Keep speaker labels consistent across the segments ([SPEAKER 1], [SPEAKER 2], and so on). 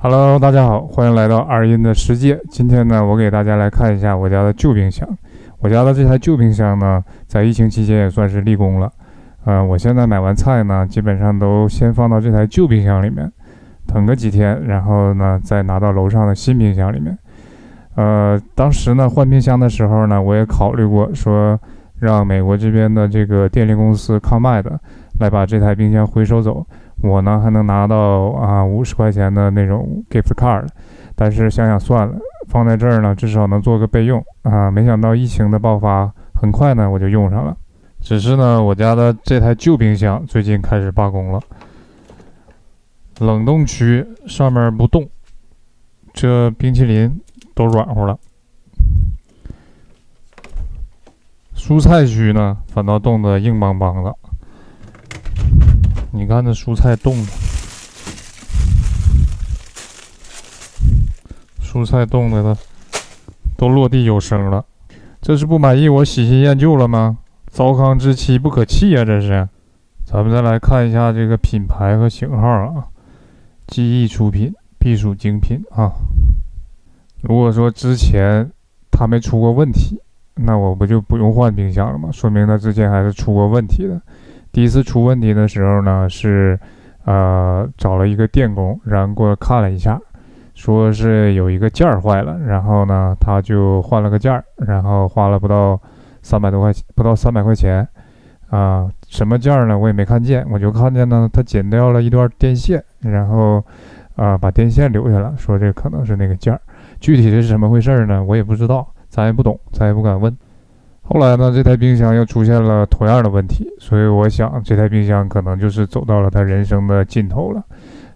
[SPEAKER 1] Hello，大家好，欢迎来到二音的世界。今天呢，我给大家来看一下我家的旧冰箱。我家的这台旧冰箱呢，在疫情期间也算是立功了。我现在买完菜呢，基本上都先放到这台旧冰箱里面，等个几天，然后呢，再拿到楼上的新冰箱里面。当时呢，换冰箱的时候呢，我也考虑过说，让美国这边的这个电力公司康麦的来把这台冰箱回收走。我呢还能拿到50块钱的那种 gift card， 但是想想算了，放在这儿呢至少能做个备用没想到疫情的爆发，很快呢我就用上了。只是呢我家的这台旧冰箱最近开始罢工了，冷冻区上面不动，这冰淇淋都软和了，蔬菜区呢反倒冻得硬邦邦的。你看这蔬菜冻的，蔬菜冻的都落地有声了。这是不满意我喜新厌旧了吗？糟糠之妻不可弃啊！这是。咱们再来看一下这个品牌和型号啊，记忆出品，必属精品啊。如果说之前它没出过问题，那我不就不用换冰箱了吗？说明它之前还是出过问题的。第一次出问题的时候呢，是找了一个电工，然后给我看了一下，说是有一个件儿坏了，然后呢他就换了个件儿，然后花了不到300块钱什么件儿呢我也没看见，我就看见呢他剪掉了一段电线，然后把电线留下了，说这可能是那个件儿，具体是什么回事呢我也不知道，咱也不懂，咱也不敢问。后来呢，这台冰箱又出现了同样的问题，所以我想这台冰箱可能就是走到了它人生的尽头了。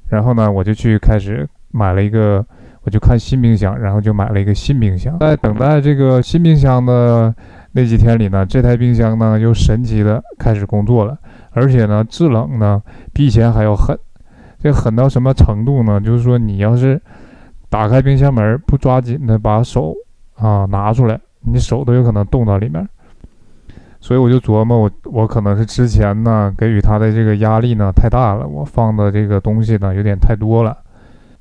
[SPEAKER 1] 然后呢，我就开始买了一个，我就看新冰箱，然后就买了一个新冰箱。在等待这个新冰箱的那几天里呢，这台冰箱呢又神奇的开始工作了，而且呢制冷呢比以前还要狠。这狠到什么程度呢？就是说你要是打开冰箱门不抓紧的把手拿出来，你手都有可能冻到里面。所以我就琢磨我可能是之前呢给予他的这个压力呢太大了，我放的这个东西呢有点太多了。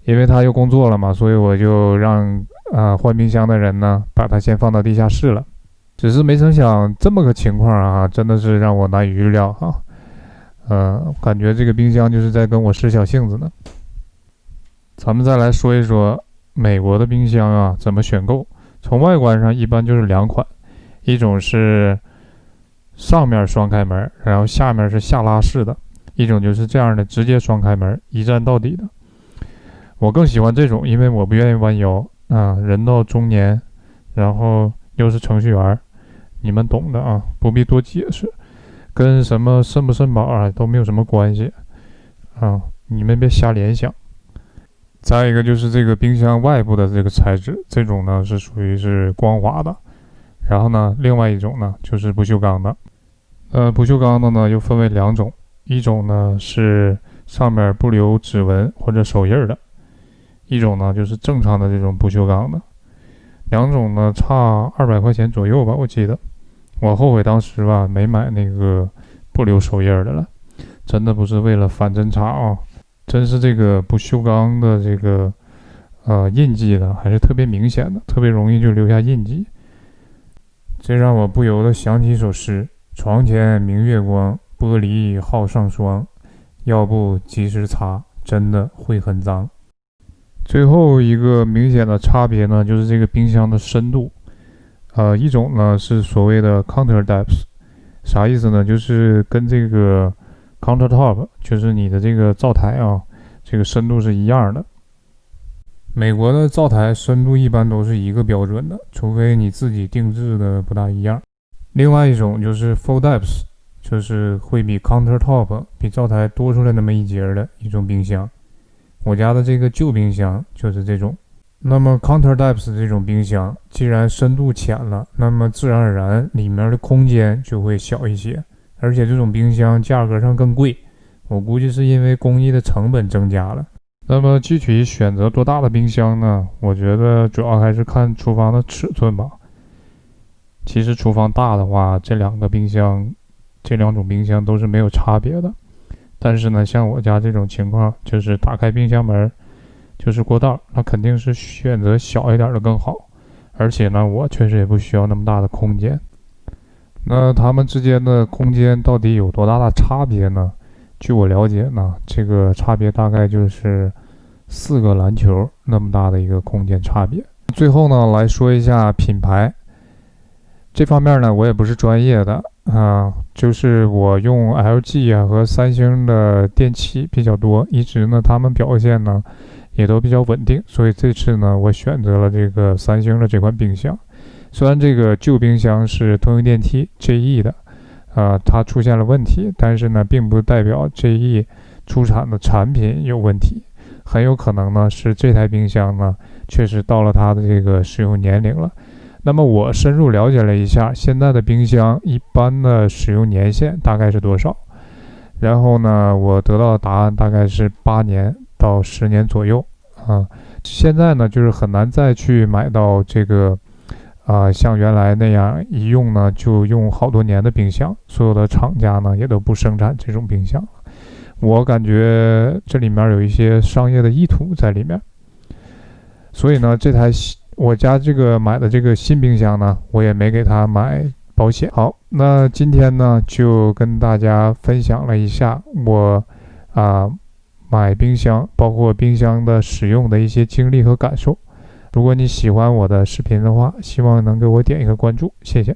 [SPEAKER 1] 因为他又工作了嘛，所以我就让换冰箱的人呢把他先放到地下室了。只是没成想这么个情况真的是让我难以预料感觉这个冰箱就是在跟我使小性子呢。咱们再来说一说美国的冰箱怎么选购。从外观上一般就是两款，一种是上面双开门，然后下面是下拉式的，一种就是这样的直接双开门一站到底的。我更喜欢这种，因为我不愿意弯腰人到中年，然后又是程序员，你们懂的不必多解释，跟什么肾不肾宝都没有什么关系你们别瞎联想。再一个就是这个冰箱外部的这个材质，这种呢是属于是光滑的，然后呢另外一种呢就是不锈钢的。不锈钢的呢又分为两种，一种呢是上面不留指纹或者手印的，一种呢就是正常的这种不锈钢的。两种呢差200块钱左右吧，我记得。我后悔当时没买那个不留手印的了，真的不是为了反侦查真是这个不锈钢的这个印记呢还是特别明显的，特别容易就留下印记。这让我不由得想起一首诗：床前明月光，玻璃好上霜，要不及时擦，真的会很脏。最后一个明显的差别呢就是这个冰箱的深度一种呢是所谓的 counter depth， 啥意思呢？就是跟这个countertop 就是你的这个灶台这个深度是一样的。美国的灶台深度一般都是一个标准的，除非你自己定制的不大一样。另外一种就是 full depth， 就是会比 countertop 比灶台多出来那么一截的一种冰箱。我家的这个旧冰箱就是这种。那么 counter depth 这种冰箱既然深度浅了，那么自然而然里面的空间就会小一些，而且这种冰箱价格上更贵，我估计是因为工艺的成本增加了。那么具体选择多大的冰箱呢？我觉得主要还是看厨房的尺寸吧。其实厨房大的话，这两种冰箱都是没有差别的。但是呢，像我家这种情况，就是打开冰箱门，就是过道，那肯定是选择小一点的更好。而且呢，我确实也不需要那么大的空间。那它们之间的空间到底有多大的差别呢？据我了解呢，这个差别大概就是4个篮球那么大的一个空间差别。最后呢，来说一下品牌这方面呢，我也不是专业的就是我用 LG 和三星的电器比较多，一直呢他们表现呢也都比较稳定，所以这次呢我选择了这个三星的这款冰箱。虽然这个旧冰箱是通用电梯 GE 的，它出现了问题，但是呢，并不代表 GE 出产的产品有问题，很有可能呢是这台冰箱呢确实到了它的这个使用年龄了。那么我深入了解了一下，现在的冰箱一般的使用年限大概是多少？然后呢，我得到的答案大概是8年到10年左右现在呢，就是很难再去买到这个像原来那样一用呢就用好多年的冰箱，所有的厂家呢也都不生产这种冰箱了。我感觉这里面有一些商业的意图在里面，所以呢，我家这个买的这个新冰箱呢，我也没给它买保险。好，那今天呢就跟大家分享了一下我买冰箱，包括冰箱的使用的一些经历和感受。如果你喜欢我的视频的话，希望能给我点一个关注，谢谢。